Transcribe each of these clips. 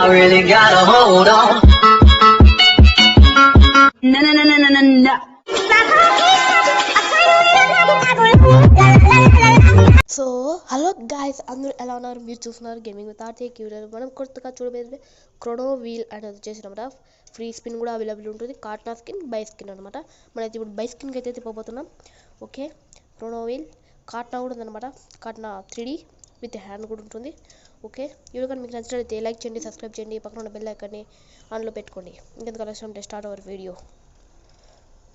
I really gotta hold on. No. So hello guys, అందరూ ఎలా ఉన్నారు? మీరు చూస్తున్నారు గేమింగ్ విత్ ఆర్టిక్. మనం కొత్తగా చూడబోయేది క్రోనో వీల్ అనేది వచ్చేసినమాట. ఫ్రీ స్పిన్ కూడా అవైలబుల్ ఉంటుంది. కార్ట్నా స్కిన్, బై స్కిన్ అనమాట. మనైతే ఇప్పుడు బై స్కిన్కి అయితే తిప్పబోతున్నాం. ఓకే, క్రోనో వీల్ కార్ట్నా కూడా ఉందన్నమాట. కార్ట్నా 3D విత్ హ్యాండ్ కూడా ఉంటుంది. ఓకే, వీడియో కానీ మీకు నచ్చినట్లయితే లైక్ చేయండి, సబ్స్క్రైబ్ చేయండి, పక్కన ఉన్న బెల్ ఐకాన్ని ఆన్లో పెట్టుకోండి. ఇంకెందుకు ఆలస్యం అంటే start our video.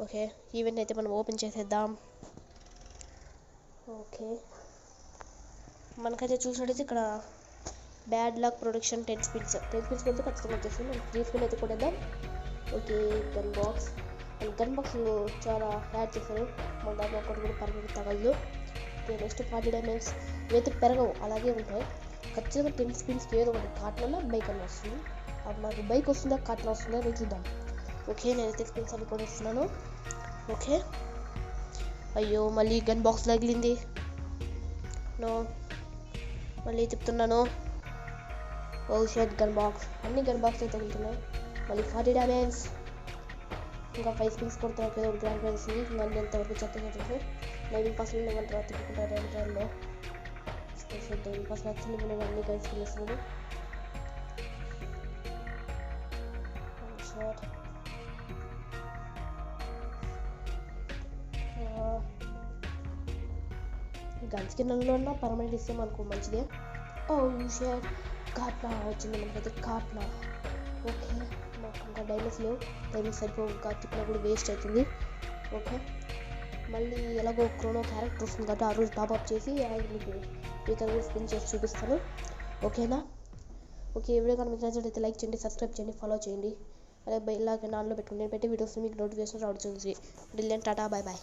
Okay, event అయితే మనం ఓపెన్ చేసేద్దాం. ఓకే, మనకైతే చూసినట్టయితే ఇక్కడ బ్యాడ్ లక్ ప్రొడక్షన్ 10 స్పిన్స్ అయితే ఖచ్చితంగా వచ్చేస్తుంది. మనం 3 స్పిన్ అయితే కొట్టేద్దాం. ఓకే, గన్ బాక్స్ చాలా యాడ్ చేశారు. మన దాంట్లో ఒకటి కూడా పర్మనెంట్ తగలదు. ఓకే, నెక్స్ట్ 40 డైమండ్స్ ఇవైతే పెరగవు, అలాగే ఉంటాయి. ఖచ్చితంగా 10 స్పిన్స్కి ఏదో ఒకటి కార్ట్నా బైక్ అని వస్తుంది. అప్పుడు నాకు బైక్ వస్తుందా కార్ట్నా వస్తుందా నేను చూద్దాం. ఓకే, నేనైతే స్పిన్స్ అవి కొనేస్తున్నాను. ఓకే, అయ్యో మళ్ళీ గన్ బాక్స్ తగిలింది. నో, మళ్ళీ చెప్తున్నాను. ఓ షెట్, గన్ బాక్స్ అన్ని గన్ బాక్స్ అయితే తగులుతున్నాయి. మళ్ళీ 40 డ్యామేజ్. ఇంకా 5 స్పిన్స్ కొడుతున్నా ఏదో ఒక గ్రాండ్ ప్రైజ్ ఉంది. మళ్ళీ ఎంతవరకు చెప్తే లైవింగ్ పాస్ లెవెల్ తర్వాత తిప్పుకుంటారు ఎంటర్లో. స్పెషల్ లైవింగ్ పాస్ వచ్చింది. నేను అన్ని గైడ్స్ చేస్తున్నాను. షార్ట్ గన్ స్కిన్లో ఉన్న పర్మనెంట్ ఇస్తే మనకు మంచిదే. ఓ షేర్, కార్ట్నా వచ్చింది మనకైతే. కార్ట్నా ఓకే, మాకు ఇంకా డైమండ్స్ లేవు. డైమండ్స్ సరిపోవు, ఇంకా తిప్పినా కూడా వేస్ట్ అవుతుంది. ఓకే, మళ్ళీ ఎలాగో క్రోనో క్యారెక్టర్ వస్తుంది కాబట్టి ఆ రోజు టాప్అప్ చేసి మీకు మిగతా కూడా స్పిన్ చేసి చూపిస్తాను. ఓకేనా? ఓకే, వీడియో కానీ మీకు నచ్చినట్లయితే లైక్ చేయండి, సబ్స్క్రైబ్ చేయండి, ఫాలో చేయండి. అలాగే ఇలాగ నాన్లో పెట్టుకుని నేను పెట్టే వీడియోస్ మీకు నోటిఫికేషన్ రావడం చూసి టాటా, బాయ్ బాయ్.